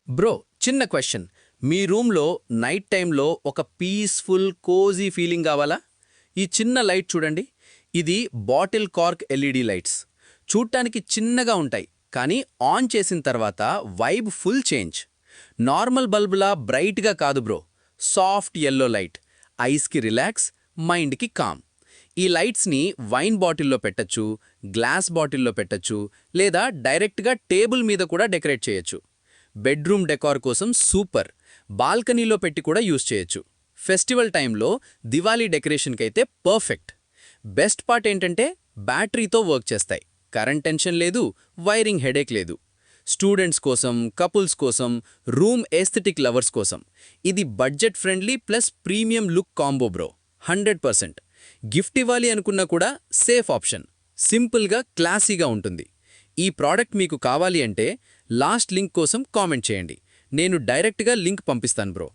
Bro, చిన్న question. మీ రూమ్లో night టైంలో ఒక పీస్ఫుల్ కోజీ ఫీలింగ్ కావాలా? ఈ చిన్న లైట్ చూడండి. ఇది బాటిల్ కార్క్ ఎల్ఈడి లైట్స్. చూడ్డానికి చిన్నగా ఉంటాయి, కానీ ఆన్ చేసిన తర్వాత వైబ్ ఫుల్ చేంజ్. నార్మల్ బల్బులా బ్రైట్గా కాదు బ్రో, సాఫ్ట్ యెల్లో లైట్. ఐస్కి రిలాక్స్, మైండ్కి కామ్. ఈ లైట్స్ని వైన్ బాటిల్లో పెట్టచ్చు, గ్లాస్ బాటిల్లో పెట్టచ్చు, లేదా డైరెక్ట్గా టేబుల్ మీద కూడా డెకరేట్ చేయొచ్చు. బెడ్రూమ్ డెకార్ కోసం సూపర్. బాల్కనీలో పెట్టి కూడా యూజ్ చేయొచ్చు. ఫెస్టివల్ టైంలో దివాళీ డెకరేషన్కైతే పర్ఫెక్ట్. బెస్ట్ పార్ట్ ఏంటంటే బ్యాటరీతో వర్క్ చేస్తాయి. కరెంట్ టెన్షన్ లేదు, వైరింగ్ హెడేక్ లేదు. స్టూడెంట్స్ కోసం, కపుల్స్ కోసం, రూమ్ ఎస్థెటిక్ లవర్స్ కోసం ఇది budget friendly plus premium look combo bro. 100%. Gift ఇవ్వాలి అనుకున్నా కూడా సేఫ్ ఆప్షన్. సింపుల్గా క్లాసీగా ఉంటుంది. ఈ ప్రోడక్ట్ మీకు కావాలి అంటే లాస్ట్ లింక్ కోసం కామెంట్ చేయండి. నేను డైరెక్ట్గా లింక్ పంపిస్తాను బ్రో.